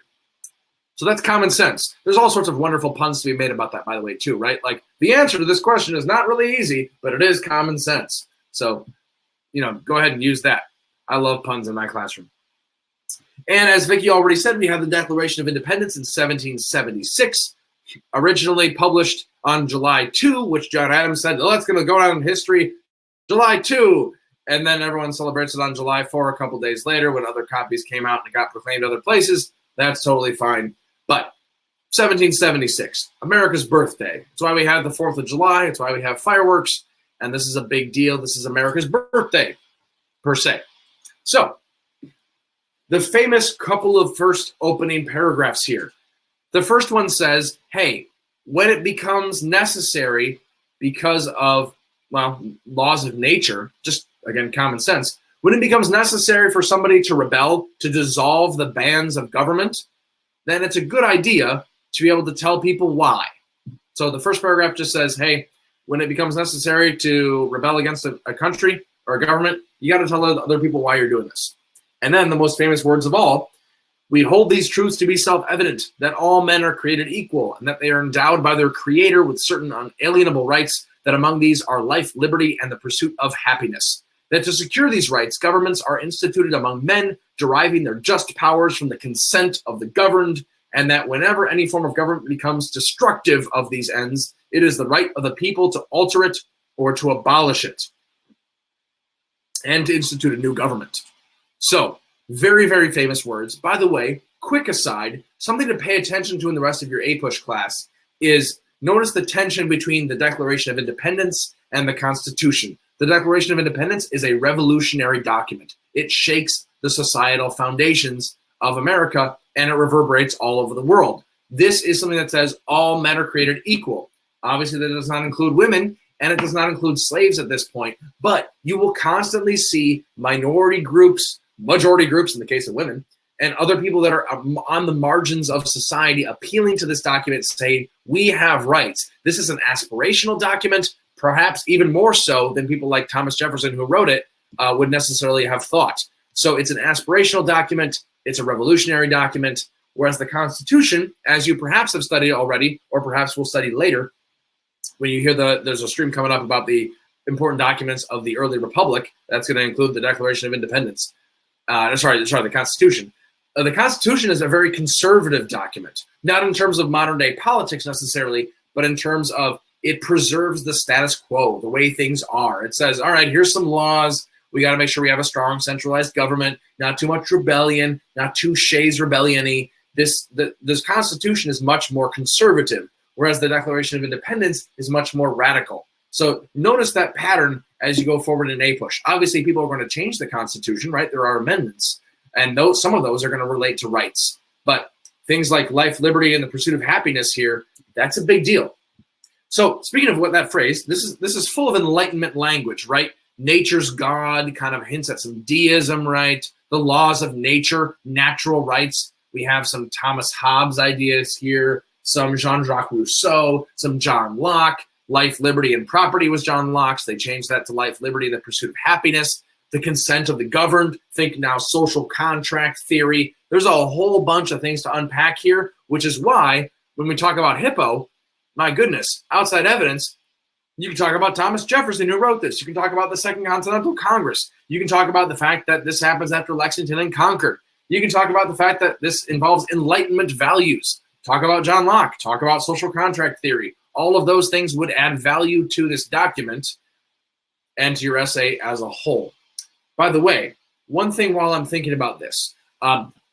So that's common sense. There's all sorts of wonderful puns to be made about that, by the way, too, right? Like, the answer to this question is not really easy, but it is common sense. So, go ahead and use that. I love puns in my classroom. And as Vicki already said, we have the Declaration of Independence in 1776, originally published on July 2, which John Adams said, oh, that's going to go down in history, July 2. And then everyone celebrates it on July 4 a couple days later when other copies came out and it got proclaimed other places. That's totally fine. But 1776, America's birthday. That's why we have the 4th of July. It's why we have fireworks. And this is a big deal. This is America's birthday, per se. So, the famous couple of first opening paragraphs here. The first one says, hey, when it becomes necessary because of, laws of nature, just, again, common sense, when it becomes necessary for somebody to rebel, to dissolve the bands of government, then it's a good idea to be able to tell people why. So the first paragraph just says, hey, when it becomes necessary to rebel against a country or a government, you got to tell other people why you're doing this. And then the most famous words of all, we hold these truths to be self-evident, that all men are created equal, and that they are endowed by their Creator with certain unalienable rights, that among these are life, liberty, and the pursuit of happiness. That to secure these rights, governments are instituted among men, deriving their just powers from the consent of the governed, and that whenever any form of government becomes destructive of these ends, it is the right of the people to alter it or to abolish it, and to institute a new government. So, very, very famous words. By the way, quick aside, something to pay attention to in the rest of your APUSH class is notice the tension between the Declaration of Independence and the Constitution. The Declaration of Independence is a revolutionary document. It shakes the societal foundations of America, and it reverberates all over the world. This is something that says all men are created equal. Obviously, that does not include women, and it does not include slaves at this point, but you will constantly see minority groups, majority groups in the case of women, and other people that are on the margins of society appealing to this document saying, we have rights. This is an aspirational document, perhaps even more so than people like Thomas Jefferson who wrote it would necessarily have thought. So it's an aspirational document, it's a revolutionary document, whereas the Constitution, as you perhaps have studied already, or perhaps will study later, when you hear there's a stream coming up about the important documents of the early republic, that's going to include the Declaration of Independence. The Constitution. The Constitution is a very conservative document, not in terms of modern day politics necessarily, but in terms of it preserves the status quo, the way things are. It says, all right, here's some laws. We got to make sure we have a strong centralized government, not too much rebellion, not too Shays rebellion-y. This Constitution is much more conservative, whereas the Declaration of Independence is much more radical. So notice that pattern as you go forward in APUSH. Obviously, people are going to change the Constitution, right? There are amendments, and some of those are going to relate to rights. But things like life, liberty, and the pursuit of happiness here, that's a big deal. So speaking of what that phrase, this is full of Enlightenment language, right? Nature's God kind of hints at some deism, right? The laws of nature, natural rights. We have some Thomas Hobbes ideas here, some Jean-Jacques Rousseau, some John Locke. Life, liberty, and property was John Locke's. They changed that to life, liberty, the pursuit of happiness, the consent of the governed. Think now social contract theory. There's a whole bunch of things to unpack here, which is why when we talk about HIPPO, my goodness, outside evidence, You can talk about Thomas Jefferson, who wrote this. You can talk about the Second Continental Congress. You can talk about the fact that this happens after Lexington and Concord. You can talk about the fact that this involves Enlightenment values. Talk about John Locke. Talk about social contract theory. All of those things would add value to this document and to your essay as a whole. By the way, one thing while I'm thinking about this,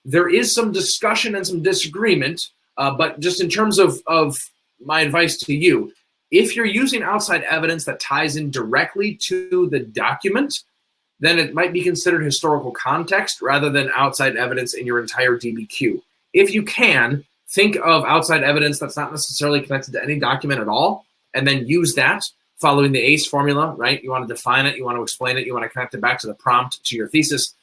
there is some discussion and some disagreement, but just in terms of my advice to you, if you're using outside evidence that ties in directly to the document, then it might be considered historical context rather than outside evidence in your entire DBQ. If you can, think of outside evidence that's not necessarily connected to any document at all, and then use that following the ACE formula, right? You want to define it, you want to explain it, you want to connect it back to the prompt, to your thesis.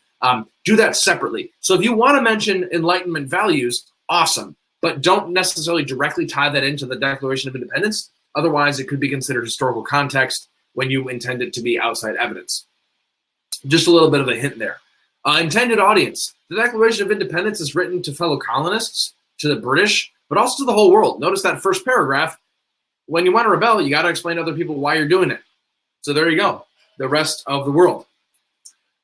Do that separately. So if you want to mention Enlightenment values, awesome, but don't necessarily directly tie that into the Declaration of Independence. Otherwise, it could be considered historical context when you intend it to be outside evidence. Just a little bit of a hint there. Intended audience. The Declaration of Independence is written to fellow colonists, to the British, but also to the whole world. Notice that first paragraph. When you want to rebel, you got to explain to other people why you're doing it. So there you go. The rest of the world.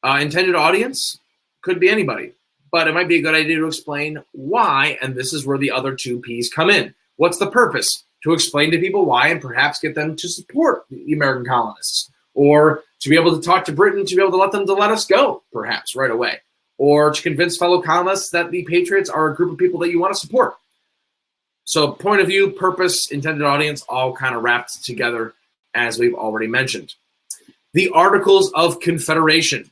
Intended audience could be anybody, but it might be a good idea to explain why, and this is where the other two P's come in. What's the purpose? To explain to people why and perhaps get them to support the American colonists, or to be able to talk to Britain, to be able to let them to let us go, perhaps right away, or to convince fellow colonists that the Patriots are a group of people that you want to support. So point of view, purpose, intended audience, all kind of wrapped together as we've already mentioned. The Articles of Confederation.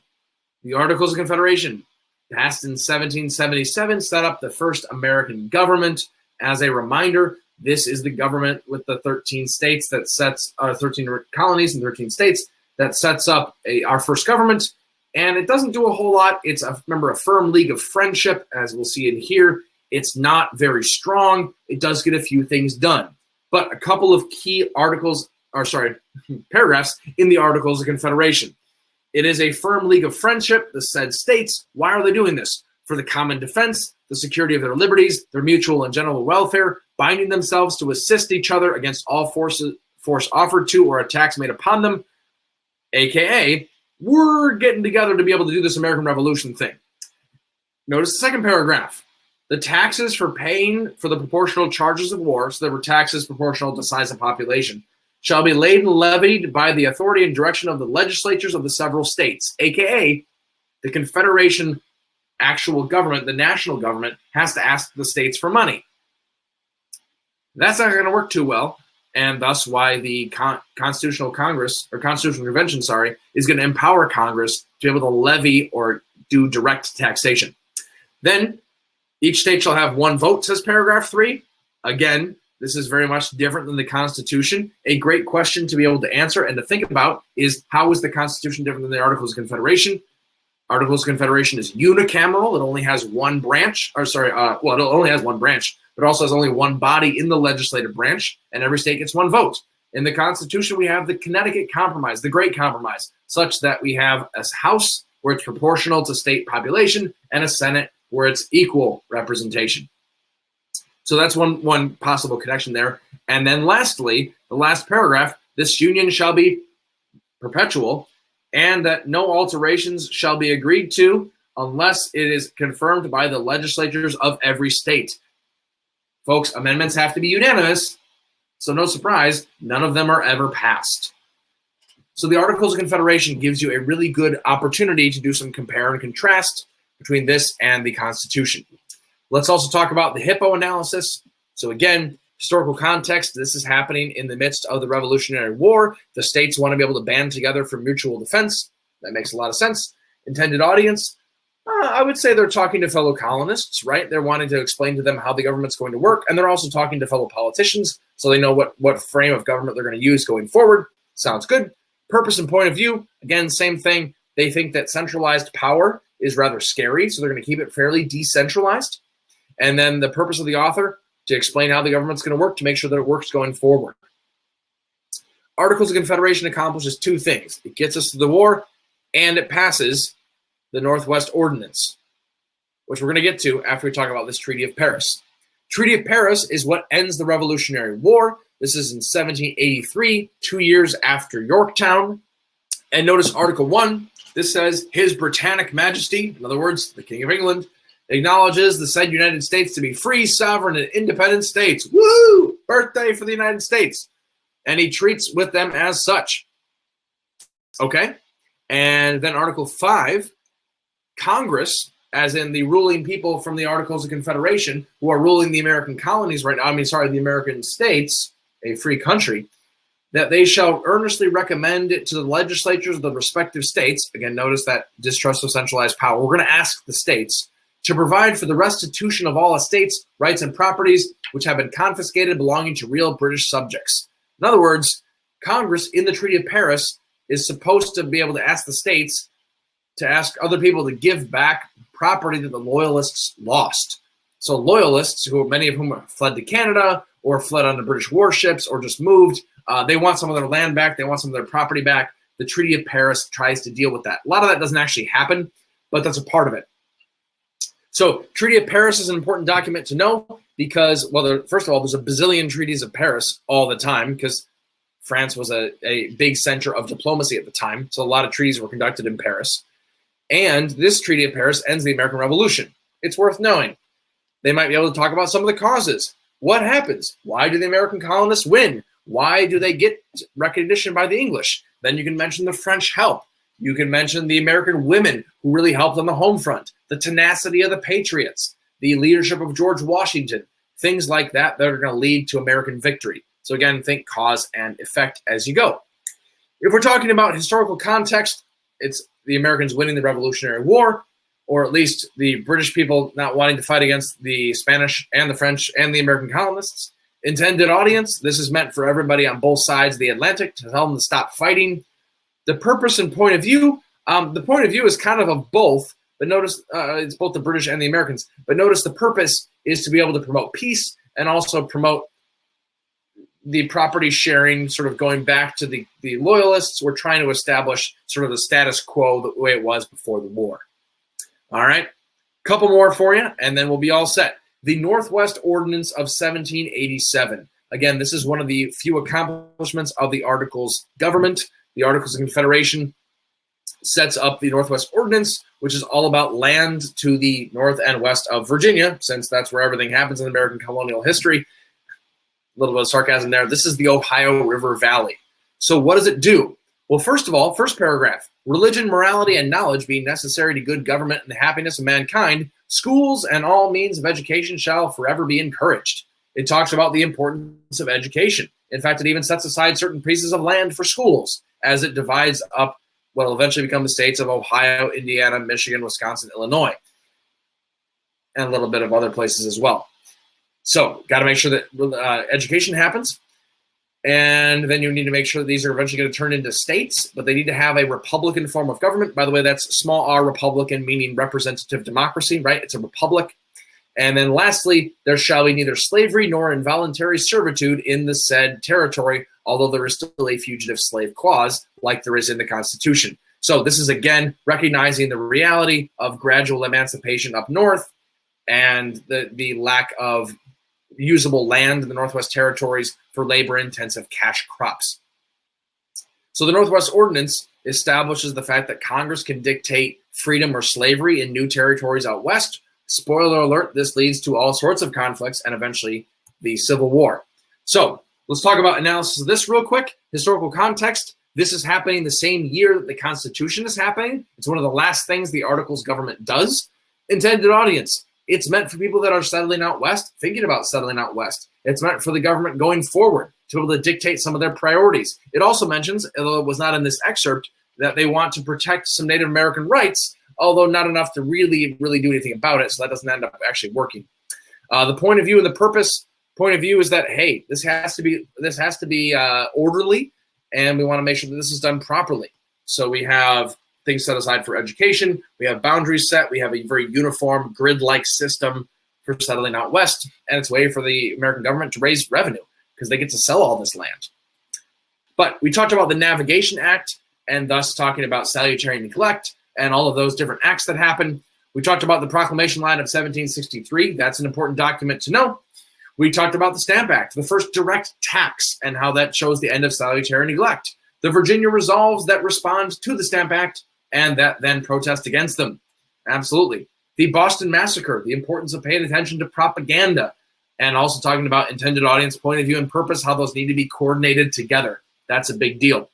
The Articles of Confederation, passed in 1777, set up the first American government. As a reminder, this is the government with the 13 states that sets 13 colonies and 13 states that sets up our first government. And it doesn't do a whole lot. It's a firm league of friendship, as we'll see in here. It's not very strong. It does get a few things done. But a couple of key paragraphs in the Articles of Confederation. It is a firm league of friendship, the said states. Why are they doing this? For the common defense, the security of their liberties, their mutual and general welfare, binding themselves to assist each other against all force offered to or attacks made upon them, aka we're getting together to be able to do this American Revolution thing. Notice the second paragraph. The taxes for paying for the proportional charges of war, so there were taxes proportional to size of population, shall be laid and levied by the authority and direction of the legislatures of the several states, aka the Confederation actual government, the national government, has to ask the states for money. That's not going to work too well, and thus why the Constitutional Congress, or Constitutional Convention, is going to empower Congress to be able to levy or do direct taxation. Then, each state shall have one vote, says paragraph 3. Again, this is very much different than the Constitution. A great question to be able to answer and to think about is, how is the Constitution different than the Articles of Confederation? Articles of Confederation is unicameral. It only has one branch, it only has one branch, but also has only one body in the legislative branch, and every state gets one vote. In the Constitution, we have the Connecticut Compromise, the Great Compromise, such that we have a House where it's proportional to state population and a Senate where it's equal representation. So that's one possible connection there. And then lastly, the last paragraph, this union shall be perpetual, and that no alterations shall be agreed to unless it is confirmed by the legislatures of every state. Folks, amendments have to be unanimous, so no surprise, none of them are ever passed. So the Articles of Confederation gives you a really good opportunity to do some compare and contrast between this and the Constitution. Let's also talk about the HIPPO analysis. So again, historical context, this is happening in the midst of the Revolutionary War. The states want to be able to band together for mutual defense. That makes a lot of sense. Intended audience, I would say they're talking to fellow colonists, right? They're wanting to explain to them how the government's going to work, and they're also talking to fellow politicians so they know what frame of government they're going to use going forward. Sounds good. Purpose and point of view, again, same thing. They think that centralized power is rather scary, so they're going to keep it fairly decentralized. And then the purpose of the author, to explain how the government's going to work, to make sure that it works going forward. Articles of Confederation accomplishes two things. It gets us to the war, and it passes the Northwest Ordinance, which we're going to get to after we talk about this Treaty of Paris. Treaty of Paris is what ends the Revolutionary War. This is in 1783, 2 years after Yorktown. And notice Article 1, this says, His Britannic Majesty, in other words, the King of England, acknowledges the said United States to be free, sovereign, and independent states. Woo! Birthday for the United States. And he treats with them as such. Okay? And then Article 5, Congress, as in the ruling people from the Articles of Confederation, who are ruling the American colonies right now, the American states, a free country, that they shall earnestly recommend it to the legislatures of the respective states. Again, notice that distrust of centralized power. We're going to ask the states to provide for the restitution of all estates, rights, and properties which have been confiscated belonging to real British subjects. In other words, Congress in the Treaty of Paris is supposed to be able to ask the states to ask other people to give back property that the Loyalists lost. So Loyalists, who many of whom fled to Canada or fled on the British warships or just moved, they want some of their land back. They want some of their property back. The Treaty of Paris tries to deal with that. A lot of that doesn't actually happen, but that's a part of it. So Treaty of Paris is an important document to know because, well, first of all, there's a bazillion treaties of Paris all the time because France was a big center of diplomacy at the time. So a lot of treaties were conducted in Paris. And this Treaty of Paris ends the American Revolution. It's worth knowing. They might be able to talk about some of the causes. What happens? Why do the American colonists win? Why do they get recognition by the English? Then you can mention the French help. You can mention the American women who really helped on the home front, the tenacity of the Patriots, the leadership of George Washington, things like that that are going to lead to American victory. So again, think cause and effect as you go. If we're talking about historical context, it's the Americans winning the Revolutionary War, or at least the British people not wanting to fight against the Spanish and the French and the American colonists. Intended audience, this is meant for everybody on both sides of the Atlantic to tell them to stop fighting. The purpose and point of view, the point of view is kind of both, but notice it's both the British and the Americans. But notice the purpose is to be able to promote peace and also promote the property sharing, sort of going back to the Loyalists. We're trying to establish sort of the status quo the way it was before the war. All right, couple more for you, and then we'll be all set. The Northwest Ordinance of 1787. Again, this is one of the few accomplishments of the Articles government. The Articles of Confederation sets up the Northwest Ordinance, which is all about land to the north and west of Virginia, since that's where everything happens in American colonial history. A little bit of sarcasm there. This is the Ohio River Valley. So what does it do? Well, first of all, first paragraph, religion, morality, and knowledge being necessary to good government and the happiness of mankind, schools and all means of education shall forever be encouraged. It talks about the importance of education. In fact, it even sets aside certain pieces of land for schools as it divides up what will eventually become the states of Ohio, Indiana, Michigan, Wisconsin, Illinois, and a little bit of other places as well. So got to make sure that education happens. And then you need to make sure that these are eventually going to turn into states, but they need to have a Republican form of government. By the way, that's small r Republican, meaning representative democracy, right? It's a republic. And then lastly, there shall be neither slavery nor involuntary servitude in the said territory, although there is still a fugitive slave clause like there is in the Constitution. So this is, again, recognizing the reality of gradual emancipation up north and the lack of usable land in the Northwest Territories for labor-intensive cash crops. So the Northwest Ordinance establishes the fact that Congress can dictate freedom or slavery in new territories out west. Spoiler alert, this leads to all sorts of conflicts and eventually the Civil War. So let's talk about analysis of this real quick. Historical context. This is happening the same year that the Constitution is happening. It's one of the last things the Articles government does. Intended audience. It's meant for people that are settling out west, thinking about settling out west. It's meant for the government going forward to be able to dictate some of their priorities. It also mentions, although it was not in this excerpt, that they want to protect some Native American rights, although not enough to really do anything about it, so that doesn't end up actually working. The point of view and the purpose point of view is that, hey, this has to be orderly, and we want to make sure that this is done properly. So we have things set aside for education. We have boundaries set. We have a very uniform grid-like system for settling out west, and it's a way for the American government to raise revenue because they get to sell all this land. But we talked about the Navigation Act and thus talking about salutary neglect and all of those different acts that happen. We talked about the Proclamation line of 1763. That's an important document to know. We talked about the Stamp Act, the first direct tax, and how that shows the end of salutary neglect. The Virginia resolves that respond to the Stamp Act and that then protest against them. Absolutely. The Boston Massacre, the importance of paying attention to propaganda, and also talking about intended audience, point of view, and purpose, how those need to be coordinated together. That's a big deal.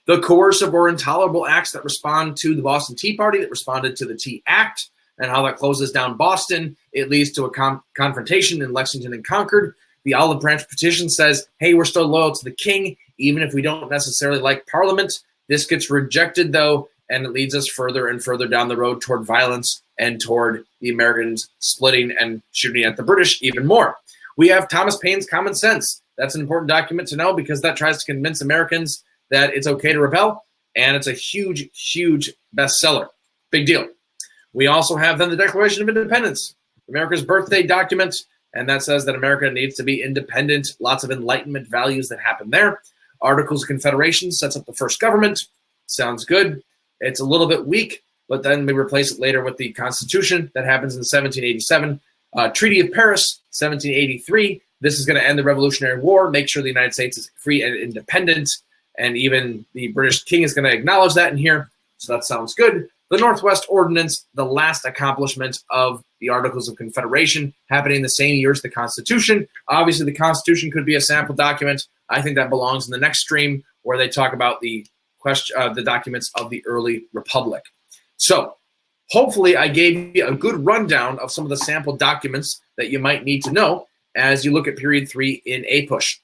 The coercive or intolerable acts that respond to the Boston Tea Party, that responded to the Tea Act, and how that closes down Boston. It leads to a confrontation in Lexington and Concord. The Olive Branch Petition says, hey, we're still loyal to the king, even if we don't necessarily like Parliament. This gets rejected, though, and it leads us further and further down the road toward violence and toward the Americans splitting and shooting at the British even more. We have Thomas Paine's Common Sense. That's an important document to know because that tries to convince Americans that it's okay to rebel, and it's a huge, huge bestseller. Big deal. We also have then the Declaration of Independence, America's birthday document, and that says that America needs to be independent. Lots of Enlightenment values that happen there. Articles of Confederation sets up the first government. Sounds good. It's a little bit weak, but then we replace it later with the Constitution that happens in 1787. Treaty of Paris, 1783. This is going to end the Revolutionary War, make sure the United States is free and independent, and even the British king is going to acknowledge that in here, so that sounds good. The Northwest Ordinance, the last accomplishment of the Articles of Confederation, happening the same year as the Constitution. Obviously, the Constitution could be a sample document. I think that belongs in the next stream where they talk about the documents of the early republic. So hopefully I gave you a good rundown of some of the sample documents that you might need to know as you look at period 3 in APUSH.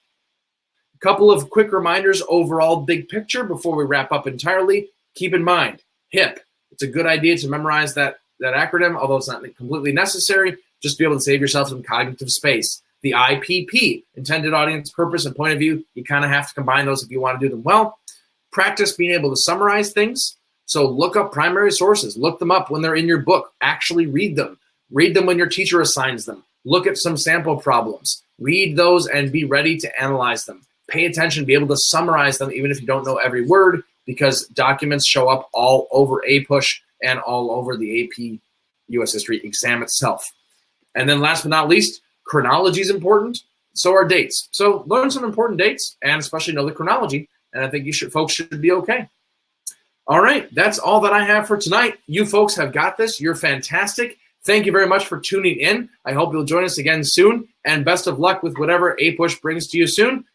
A couple of quick reminders overall big picture before we wrap up entirely. Keep in mind, HIP. It's a good idea to memorize that acronym, although it's not completely necessary, just to be able to save yourself some cognitive space. The IPP, intended audience, purpose, and point of view, you kind of have to combine those if you want to do them well. Practice being able to summarize things. So look up primary sources. Look them up when they're in your book. Actually read them. Read them when your teacher assigns them. Look at some sample problems. Read those and be ready to analyze them. Pay attention, be able to summarize them even if you don't know every word, because documents show up all over APUSH and all over the AP US History exam itself. And then last but not least, chronology is important. So are dates. So learn some important dates and especially know the chronology. And I think folks should be okay. All right, that's all that I have for tonight. You folks have got this. You're fantastic. Thank you very much for tuning in. I hope you'll join us again soon. And best of luck with whatever APUSH brings to you soon.